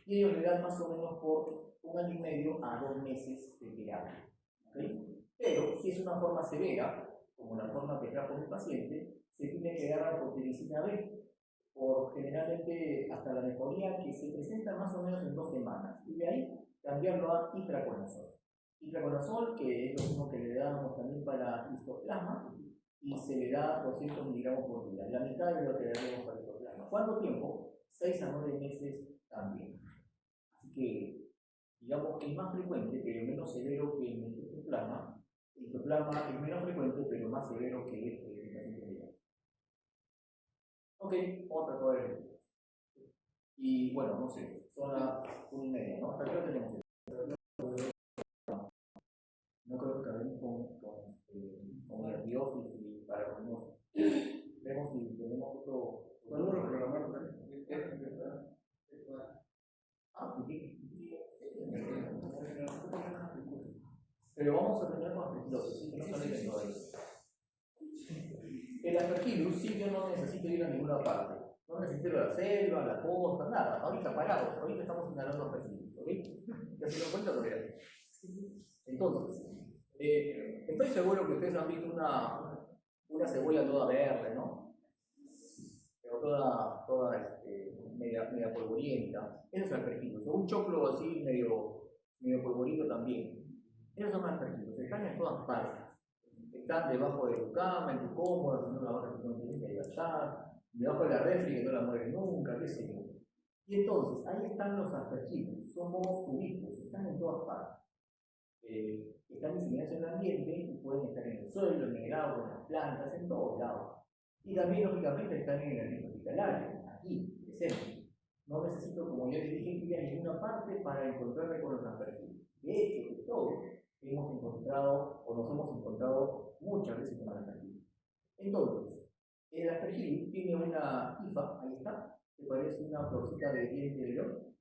Y ellos le dan más o menos por 1 año y medio a 2 meses de terapia. ¿Okay? Pero si es una forma severa, como la forma que trajo mi paciente, se tiene que dar anfotericina B, por generalmente hasta la mejoría que se presenta más o menos en 2 semanas. Y de ahí cambiarlo a itraconazol. Itraconazol, que es lo mismo que le damos también para histoplasma, y se le da 200 miligramos por día, la mitad de lo que le damos para histoplasma. ¿Cuánto tiempo? 6 a 9 meses también. Así que, digamos que es más frecuente, pero menos severo que el histoplasma. El histoplasma es menos frecuente, pero más severo que el paciente mediano. Ok, otra cosa. Y bueno, no sé, son las 1:30, ¿no? Hasta aquí lo tenemos. No creo que acabemos con nerviosis y para vernos. Vemos si tenemos otro. Vamos a programar también. Pero vamos a tener más perfilosis, ¿sí? Que no salen de todo eso. El aspergillus sí yo no necesito ir a ninguna parte. No necesito ir a la selva, a la costa, nada. Ahorita parados, ahorita estamos inhalando aspergillus, ¿ok? ¿Ya se lo cuenta todavía? Entonces, estoy seguro que ustedes han visto una cebolla toda verde, ¿no? Pero toda media polvorienta. Eso es aspergillus. O un choclo así medio polvorito también. Esos son aspergillus. Están en todas partes. Están debajo de tu cama, en tu cómoda, si no la vas a tener que gastar, debajo de la refri que no la mueves nunca, qué sé yo. Y entonces, ahí están los aspergillus. Somos tubitos, están en todas partes. Están diseñados en el ambiente y pueden estar en el suelo, en el agua, en las plantas, en todos lados. Y también, lógicamente, están en el ambiente hospitalario, aquí, presente. No necesito, como ya les dije, ir a ninguna parte para encontrarme con los aspergillus. De hecho, que todos hemos encontrado o nos hemos encontrado muchas veces con aspergillus. Entonces, el aspergillus tiene una hifa, ahí está, que parece una florcita de diente de león.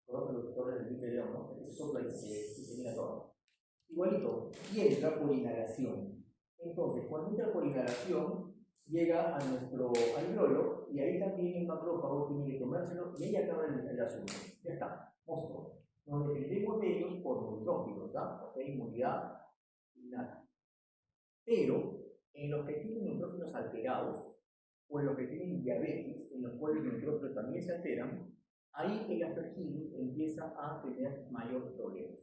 Conocen los flores del diente de león, ¿no? Que se sopla y se mira todo. Igualito, y entra por inhalación. Entonces, cuando entra por inhalación, llega a nuestro alveolo y ahí también el macrófago tiene que tomárselo y ahí acaba el asunto. Ya está, monstruo. Nos defendemos de ellos por neutrófilos, ¿verdad? Porque hay inmunidad innata. Pero en los que tienen neutrófilos alterados o en los que tienen diabetes, en los cuales los neutrófilos también se alteran, ahí el aspergillus empieza a tener mayor problemas.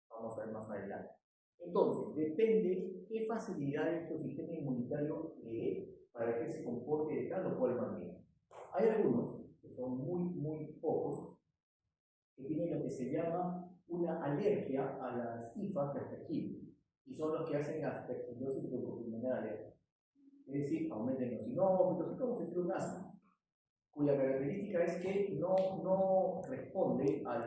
Vamos a ver más adelante. Entonces, depende qué facilidades tu sistema inmunitario le dé para que se comporte de tal o cual manera. Hay algunos, que son muy pocos, que tienen lo que se llama una alergia a las hifas de aspergillus, y son los que hacen aspergillosis broncopulmonar, es decir, aumentan los sinófilos, es como si fuera un asma, cuya característica es que no responde a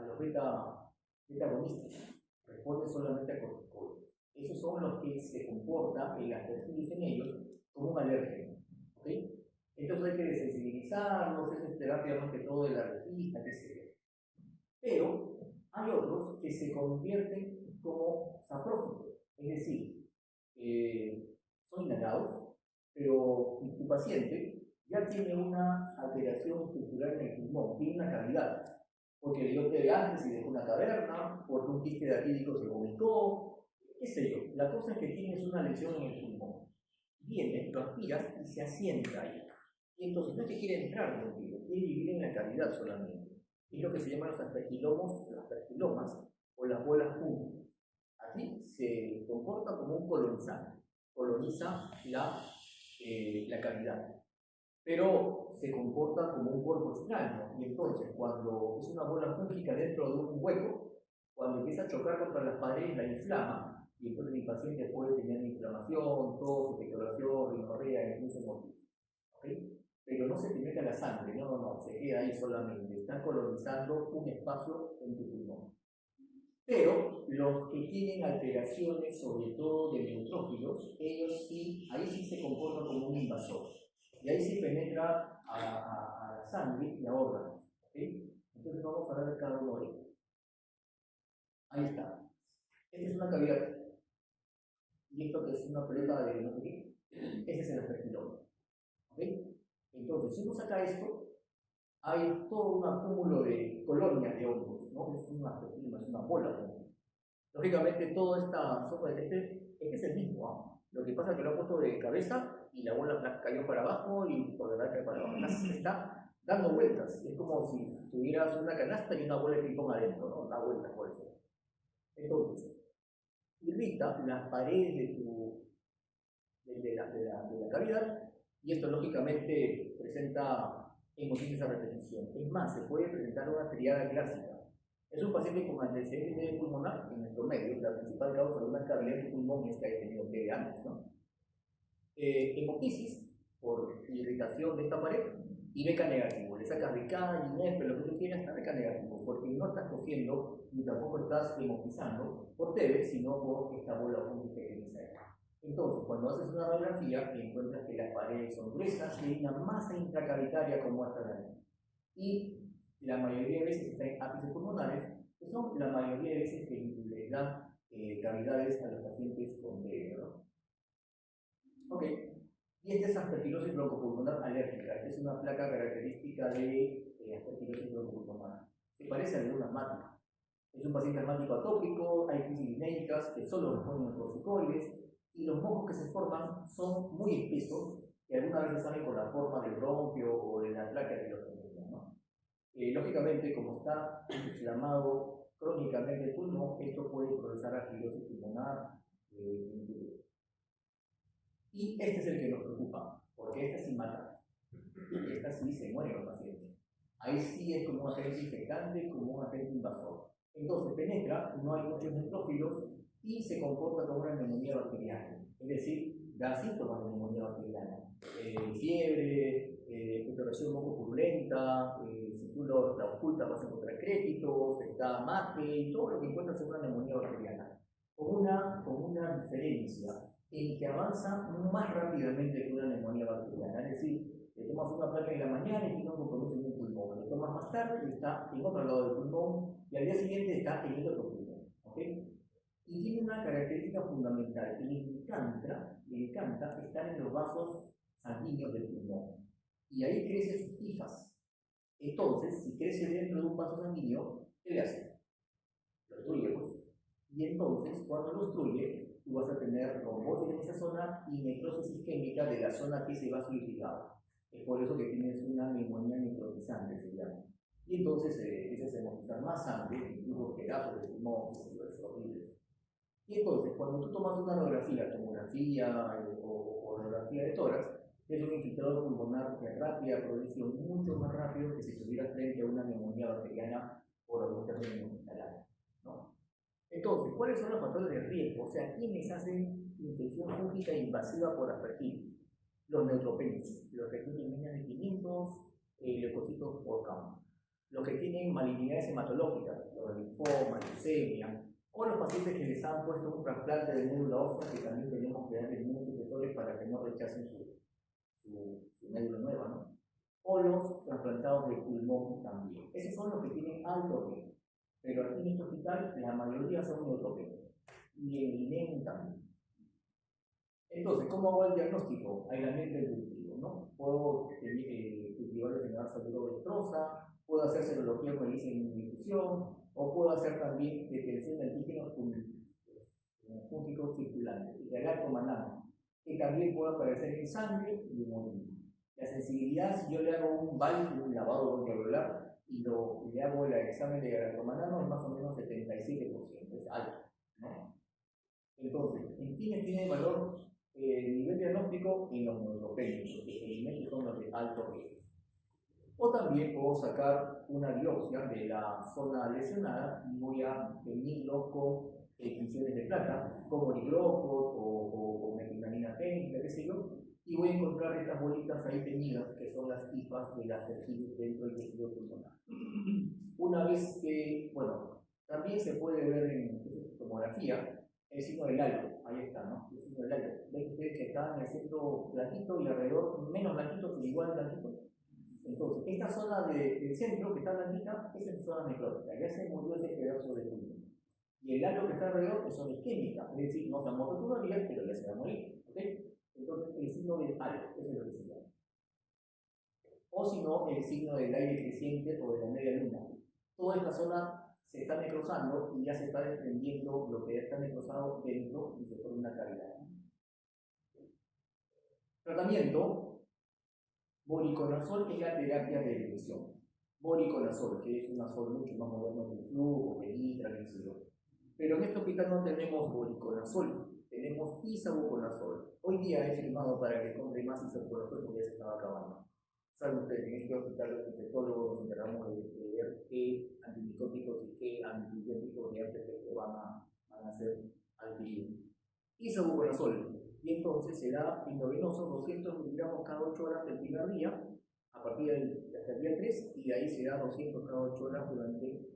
los beta-agonistas, responde solamente a corticoides. Esos son los que se comporta el aspergillus en ellos como un alérgeno. ¿Okay? Entonces hay que desensibilizarlos, eso es terapia más que todo de la retista, qué sé yo. Pero hay otros que se convierten como saprófitos, es decir, son inhalados, pero tu paciente ya tiene una alteración estructural en el pulmón, tiene una cavidad, porque le dio té de antes y dejó una caverna, porque un quiste de acrílico se vomitó, qué sé yo. La cosa es que tienes una lesión en el pulmón. Viene, lo aspiras y se asienta ahí. Y entonces no es que quiere entrar contigo, quiere vivir en la cavidad solamente. Es lo que se llaman los aspergilomas o las bolas fúngicas. Aquí se comporta como un colonizante, coloniza la cavidad, pero se comporta como un cuerpo extraño. Y entonces, cuando es una bola fúngica dentro de un hueco, cuando empieza a chocar contra las paredes, la inflama, y entonces el paciente puede tener inflamación, tos, expectoración, rinorrea, incluso morbilidad. ¿Okay? Pero no se te mete a la sangre, no, se queda ahí solamente, están colonizando un espacio en tu pulmón. Pero los que tienen alteraciones, sobre todo de neutrófilos, ellos sí, ahí sí se comportan como un invasor. Y ahí sí penetra a la sangre y a órganos. ¿Okay? Entonces vamos a ver cada uno de ellos. Ahí está. Esta es una cavidad. Y esto que es una pelota de no sé qué. Ese es el aspergiloma. ¿Okay? Entonces, si uno saca esto, hay todo un acúmulo de colonias de hongos, ¿no? Es una bola. Lógicamente, toda esta sopa de este es el mismo, ¿no? Lo que pasa es que lo ha puesto de cabeza y la bola cayó para abajo y por delante para abajo. Está dando vueltas. Es como si tuvieras una canasta y una bola de ping-pong adentro, ¿no? Da vueltas por eso. Entonces, irrita las paredes de la cavidad y esto lógicamente presenta hemolisis a repetición. Es más, se puede presentar una triada clásica. Es un paciente con antecedentes pulmonar en el promedio. La principal causa de una cardiaca de pulmón es que haya tenido TB antes, ¿no? Hemoptisis por irritación de esta pared y beca negativo. Le sacas BK, INEP, lo que tú quieras, está beca negativo, porque no estás cogiendo ni tampoco estás hemoptizando por TB, sino por esta bola única que tienes ahí. Entonces, cuando haces una radiografía, encuentras que las paredes son gruesas y hay una masa intracavitaria como esta de ahí. Y la mayoría de veces está en ápices pulmonares, que son la mayoría de veces que les dan cavidades a los pacientes con TB, ¿no? Ok. Y esta es aspergilosis broncopulmonar alérgica. Esta es una placa característica de aspergilosis broncopulmonar. Se parece a alguna asmática. Es un paciente asmático atópico, hay crisis dinémicas que solo responden a corticoides y los mocos que se forman son muy espesos y algunas veces salen con la forma del bronquio o de la placa de los pulmones, ¿no? Lógicamente, como está inflamado crónicamente el pulmón, esto puede progresar a fibrosis pulmonar. Y este es el que nos preocupa, porque esta sí mata. Esta sí se muere el paciente. Ahí sí es como un agente infectante, como un agente invasor. Entonces penetra, no hay muchos neutrófilos y se comporta como una neumonía bacteriana. Es decir, da síntomas de neumonía bacteriana. Fiebre, exploración mucopurulenta, si tú la ocultas vas a encontrar crépitos, está mate, y todo lo que encuentras es una neumonía bacteriana. Con una diferencia en que avanza más rápidamente que una neumonía bacteriana. Es decir, le tomas una placa en la mañana y tiene un compromiso en un pulmón. Le tomas más tarde y está en otro lado del pulmón y al día siguiente está en el otro pulmón. ¿Okay? Y tiene una característica fundamental. Le encanta estar en los vasos sanguíneos del pulmón. Y ahí crece sus tifas. Entonces, si crece dentro de un vaso sanguíneo, ¿qué le hace? Lo destruye, pues. Y entonces, cuando lo destruye, tú vas a tener trombosis en esa zona y necrosis isquémica de la zona que se va irrigada. Es por eso que tienes una neumonía necrotizante, se llama. Y entonces empiezas a hemotizar más sangre, incluso pedazos de pulmón, es horrible. Y entonces, cuando tú tomas una radiografía, tomografía o radiografía de tórax, es un infiltrado pulmonar de rápida progresión, mucho más rápido que si estuviera frente a una neumonía bacteriana por algún término hospitalario, ¿no? Entonces, ¿cuáles son los factores de riesgo? O sea, ¿quiénes hacen infección fúngica invasiva por aspergillos? Los neutropenios, los que tienen menos de 500 leucocitos por count. Los que tienen malignidades hematológicas, los de linfoma, leucemia, o los pacientes que les han puesto un trasplante de médula ósea, que también tenemos que darle inmunosupresores para que no rechacen su médula nueva, ¿no? O los trasplantados de pulmón también. Esos son los que tienen alto riesgo. Pero aquí en este hospital la mayoría son neutrópenos. Y en INEM también. Entonces, ¿cómo hago el diagnóstico? Aislamiento del cultivo, ¿no? Puedo cultivar de generar salud destroza, puedo hacer serología con en difusión, o puedo hacer también detección de antígenos fúngicos circulantes, y de manano, que también puede aparecer en sangre y en orina. La sensibilidad, si yo le hago un lavado bronquialveolar y le hago el examen de galactomanano, es más o menos 77%, es alto, ¿no? Entonces, ¿en quiénes tiene valor nivel diagnóstico? En los neutropénicos, que felizmente son los de alto riesgo. O también puedo sacar una biopsia de la zona lesionada y voy a teñirlo con tinciones de plata, como nigrocos o metilmanina técnica, qué sé yo, y voy a encontrar estas bolitas ahí teñidas, que son las tifas de las aspergillos dentro del tejido pulmonar. Una vez que, bueno, también se puede ver en tomografía el signo del halo, ahí está, ¿no? El signo del halo. Ven ustedes que está en el centro blanquito y alrededor menos blanquito, pero igual blanquito. Entonces, esta zona del centro que está blanquita es en zona necrótica, ya se murió ese pedazo de pulmón. Y el halo que está alrededor es zona isquémica, es decir, no se ha muerto todavía, pero ya se va a morir. ¿Okay? Entonces, el signo del halo, eso es lo que se llama. O si no, el signo del aire creciente o de la media luna. Toda esta zona se está necrosando y ya se está desprendiendo lo que ya está necrosado dentro y se forma una cavidad. Tratamiento. Voriconazol es la terapia de elección. Voriconazol, que es un azol mucho más moderno que el flujo, que el Itra, qué sé yo. Pero en este hospital no tenemos voriconazol, tenemos isavuconazol. Hoy día he firmado para que compre más isavuconazol porque ya se estaba acabando. Saben ustedes, en este hospital los infectólogos nos encargamos de ver qué antibióticos y qué antibióticos de alto efecto van a ser adquiridos. Isavuconazol. Y entonces se da intravenoso 200 miligramos cada 8 horas del primer día, a partir hasta el día 3, y de ahí se da 200 cada 8 horas durante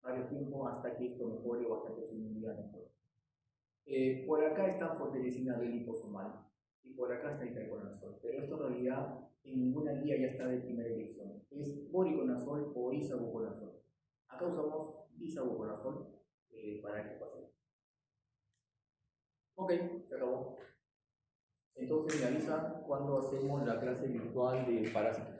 varios tiempos hasta que esto mejore o hasta que su inmunidad mejore. Por acá está fortalecina B liposomal y por acá está itraconazol, pero esto en realidad en ninguna guía ya está de primera elección. Es voriconazol o isavuconazol. Acá usamos isavuconazol para este paciente. Ok, se acabó. Entonces me avisan cuando hacemos la clase virtual de parásitos.